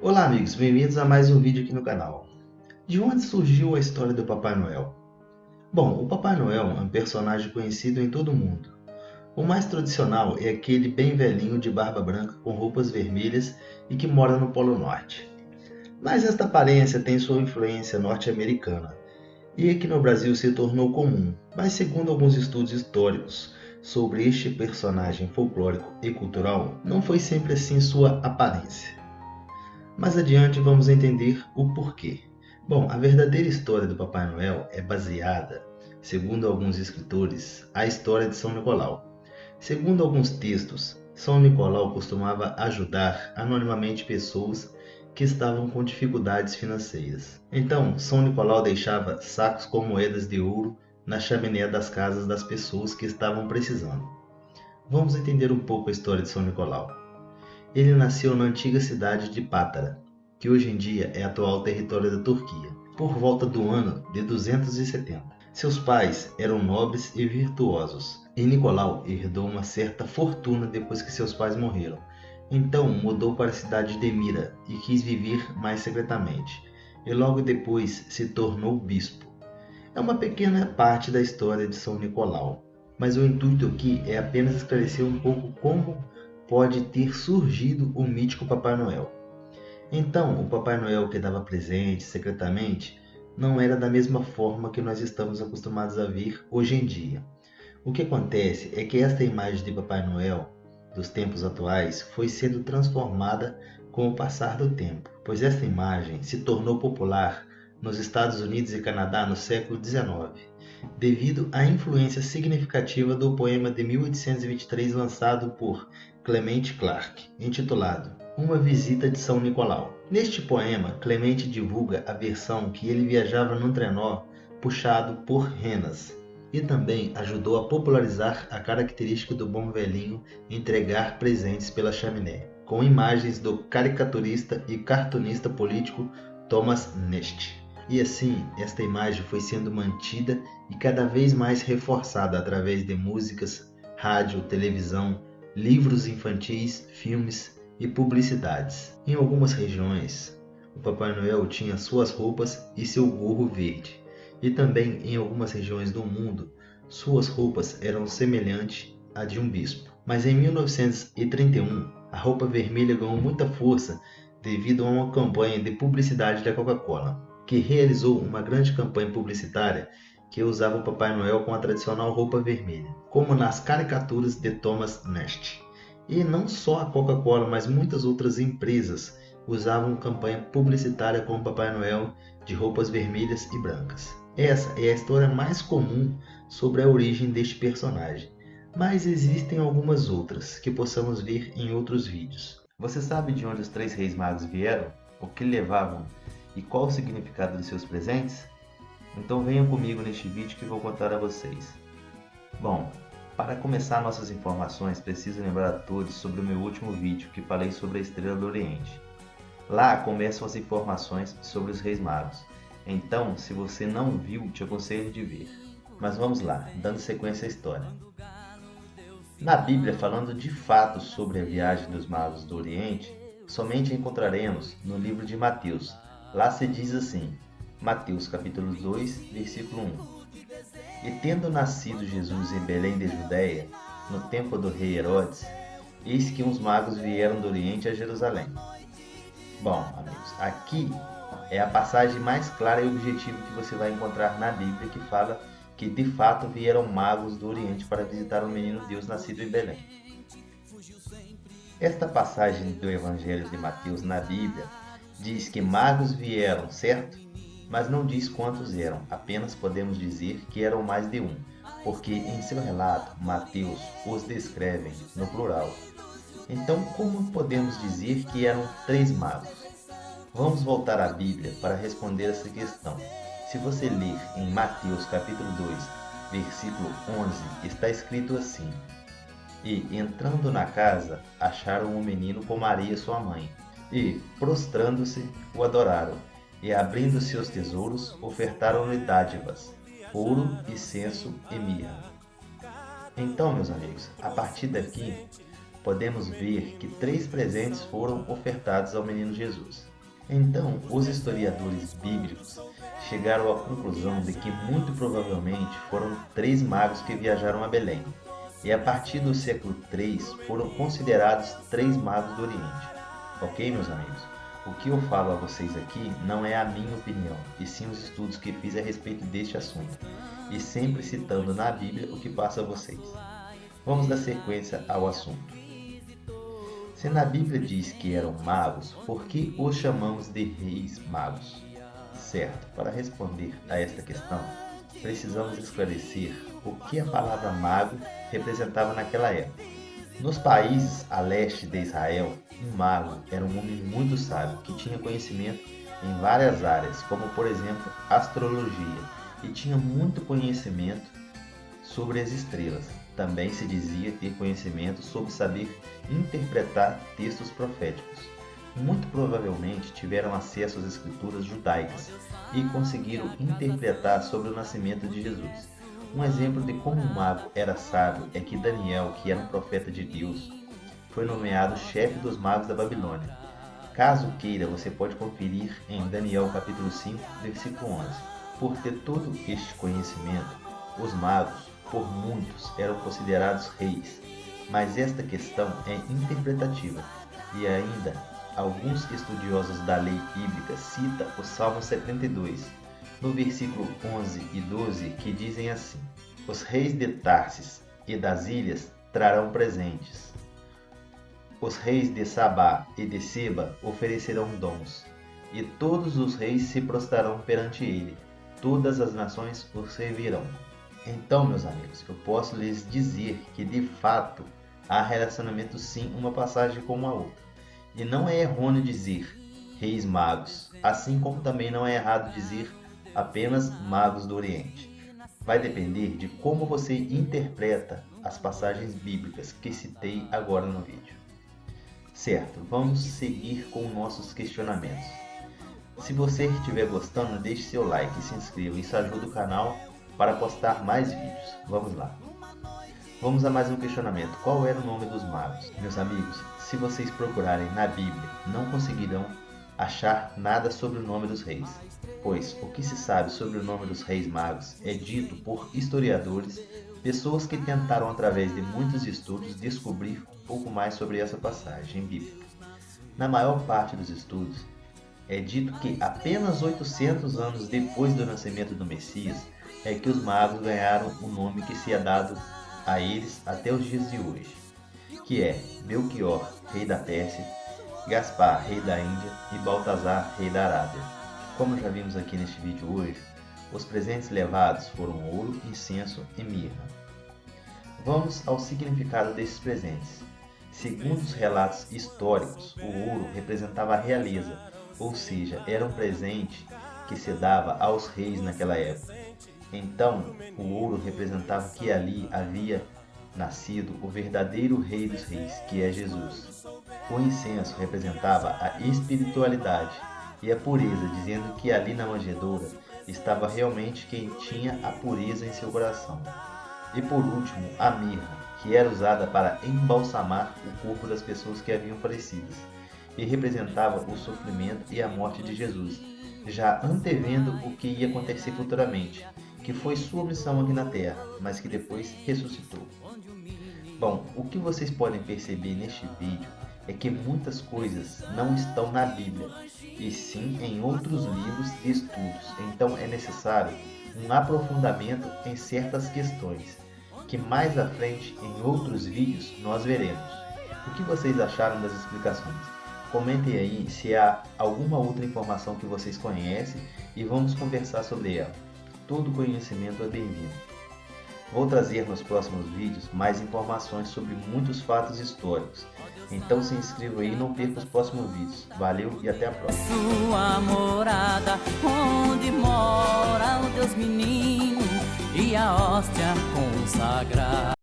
Olá amigos, bem-vindos a mais um vídeo aqui no canal. De onde surgiu a história do Papai Noel? Bom, o Papai Noel é um personagem conhecido em todo o mundo. O mais tradicional é aquele bem velhinho de barba branca com roupas vermelhas e que mora no Polo Norte. Mas esta aparência tem sua influência norte-americana e aqui no Brasil se tornou comum, mas segundo alguns estudos históricos sobre este personagem folclórico e cultural, não foi sempre assim sua aparência. Mais adiante vamos entender o porquê. Bom, a verdadeira história do Papai Noel é baseada, segundo alguns escritores, a história de São Nicolau. Segundo alguns textos, São Nicolau costumava ajudar anonimamente pessoas que estavam com dificuldades financeiras. Então, São Nicolau deixava sacos com moedas de ouro na chaminé das casas das pessoas que estavam precisando. Vamos entender um pouco a história de São Nicolau. Ele nasceu na antiga cidade de Pátara, que hoje em dia é atual território da Turquia, por volta do ano de 270. Seus pais eram nobres e virtuosos, e Nicolau herdou uma certa fortuna depois que seus pais morreram. Então mudou para a cidade de Mira e quis viver mais secretamente, e logo depois se tornou bispo. É uma pequena parte da história de São Nicolau, mas o intuito aqui é apenas esclarecer um pouco como pode ter surgido o mítico Papai Noel. Então, o Papai Noel que dava presentes secretamente não era da mesma forma que nós estamos acostumados a ver hoje em dia. O que acontece é que esta imagem de Papai Noel dos tempos atuais foi sendo transformada com o passar do tempo, pois esta imagem se tornou popular nos Estados Unidos e Canadá no século XIX, devido à influência significativa do poema de 1823 lançado por Clement Clarke, intitulado Uma Visita de São Nicolau. Neste poema, Clemente divulga a versão que ele viajava num trenó puxado por renas, e também ajudou a popularizar a característica do bom velhinho entregar presentes pela chaminé, com imagens do caricaturista e cartunista político Thomas Nast. E assim, esta imagem foi sendo mantida e cada vez mais reforçada através de músicas, rádio, televisão, livros infantis, filmes e publicidades. Em algumas regiões, o Papai Noel tinha suas roupas e seu gorro verde, e também em algumas regiões do mundo, suas roupas eram semelhantes à de um bispo. Mas em 1931, a roupa vermelha ganhou muita força devido a uma campanha de publicidade da Coca-Cola, que realizou uma grande campanha publicitária que usava o Papai Noel com a tradicional roupa vermelha, como nas caricaturas de Thomas Nast. E não só a Coca-Cola, mas muitas outras empresas usavam campanha publicitária com o Papai Noel de roupas vermelhas e brancas. Essa é a história mais comum sobre a origem deste personagem, mas existem algumas outras que possamos ver em outros vídeos. Você sabe de onde os três reis magos vieram? O que levavam e qual o significado de seus presentes? Então venham comigo neste vídeo que vou contar a vocês. Bom, para começar nossas informações, preciso lembrar a todos sobre o meu último vídeo que falei sobre a Estrela do Oriente. Lá começam as informações sobre os Reis Magos. Então, se você não viu, te aconselho de ver. Mas vamos lá, dando sequência à história. Na Bíblia, falando de fato sobre a viagem dos magos do Oriente, somente encontraremos no livro de Mateus. Lá se diz assim, Mateus capítulo 2, versículo 1. E tendo nascido Jesus em Belém de Judéia, no tempo do rei Herodes, eis que uns magos vieram do Oriente a Jerusalém. Bom, amigos, aqui é a passagem mais clara e objetiva que você vai encontrar na Bíblia que fala que de fato vieram magos do Oriente para visitar o menino Deus nascido em Belém. Esta passagem do Evangelho de Mateus na Bíblia diz que magos vieram, certo? Mas não diz quantos eram, apenas podemos dizer que eram mais de um, porque em seu relato Mateus os descreve no plural. Então, como podemos dizer que eram três magos? Vamos voltar à Bíblia para responder essa questão. Se você ler em Mateus capítulo 2, versículo 11, está escrito assim: E, entrando na casa, acharam o menino com Maria sua mãe, e, prostrando-se, o adoraram, e, abrindo seus tesouros, ofertaram-lhe dádivas, ouro, incenso e mirra. Então, meus amigos, a partir daqui, podemos ver que 3 presentes foram ofertados ao menino Jesus. Então, os historiadores bíblicos chegaram à conclusão de que muito provavelmente foram 3 magos que viajaram a Belém, e a partir do século III foram considerados 3 magos do Oriente. Ok, meus amigos? O que eu falo a vocês aqui não é a minha opinião, e sim os estudos que fiz a respeito deste assunto, e sempre citando na Bíblia o que passa a vocês. Vamos dar sequência ao assunto. Se na Bíblia diz que eram magos, por que os chamamos de reis magos? Certo, para responder a esta questão, precisamos esclarecer o que a palavra mago representava naquela época. Nos países a leste de Israel, um mago era um homem muito sábio que tinha conhecimento em várias áreas, como por exemplo astrologia, e tinha muito conhecimento sobre as estrelas. Também se dizia ter conhecimento sobre saber interpretar textos proféticos. Muito provavelmente tiveram acesso às escrituras judaicas e conseguiram interpretar sobre o nascimento de Jesus. Um exemplo de como um mago era sábio é que Daniel, que era um profeta de Deus, foi nomeado chefe dos magos da Babilônia. Caso queira, você pode conferir em Daniel capítulo 5, versículo 11. Por ter todo este conhecimento, os magos, por muitos, eram considerados reis, mas esta questão é interpretativa, e ainda alguns estudiosos da lei bíblica citam o Salmo 72, no versículo 11 e 12, que dizem assim: os reis de Tarsis e das ilhas trarão presentes. Os reis de Sabá e de Seba oferecerão dons, e todos os reis se prostrarão perante ele, todas as nações o servirão. Então, meus amigos, eu posso lhes dizer que de fato há relacionamento sim uma passagem com a outra. E não é errôneo dizer reis magos, assim como também não é errado dizer apenas magos do Oriente. Vai depender de como você interpreta as passagens bíblicas que citei agora no vídeo. Certo, vamos seguir com nossos questionamentos. Se você estiver gostando, deixe seu like e se inscreva, isso ajuda o canal para postar mais vídeos. Vamos lá. Vamos a mais um questionamento. Qual era o nome dos magos? Meus amigos, se vocês procurarem na Bíblia, não conseguirão achar nada sobre o nome dos reis, pois o que se sabe sobre o nome dos reis magos é dito por historiadores, pessoas que tentaram através de muitos estudos descobrir um pouco mais sobre essa passagem bíblica. Na maior parte dos estudos, é dito que apenas 800 anos depois do nascimento do Messias é que os magos ganharam o nome que se é dado a eles até os dias de hoje, que é Belchior, rei da Pérsia, Gaspar, rei da Índia, e Baltazar, rei da Arábia. Como já vimos aqui neste vídeo hoje, os presentes levados foram ouro, incenso e mirra. Vamos ao significado desses presentes. Segundo os relatos históricos, o ouro representava a realeza, ou seja, era um presente que se dava aos reis naquela época. Então, o ouro representava que ali havia nascido o verdadeiro Rei dos Reis, que é Jesus. O incenso representava a espiritualidade e a pureza, dizendo que ali na manjedoura estava realmente quem tinha a pureza em seu coração. E por último, a mirra, que era usada para embalsamar o corpo das pessoas que haviam falecidas, e representava o sofrimento e a morte de Jesus, já antevendo o que ia acontecer futuramente, que foi sua missão aqui na Terra, mas que depois ressuscitou. Bom, o que vocês podem perceber neste vídeo é que muitas coisas não estão na Bíblia, e sim em outros livros de estudos. Então é necessário um aprofundamento em certas questões, que mais à frente em outros vídeos nós veremos. O que vocês acharam das explicações? Comentem aí se há alguma outra informação que vocês conhecem e vamos conversar sobre ela. Todo conhecimento é bem-vindo. Vou trazer nos próximos vídeos mais informações sobre muitos fatos históricos. Então se inscreva aí e não perca os próximos vídeos. Valeu e até a próxima. Sua morada, onde mora o Deus menino e a hóstia consagrada.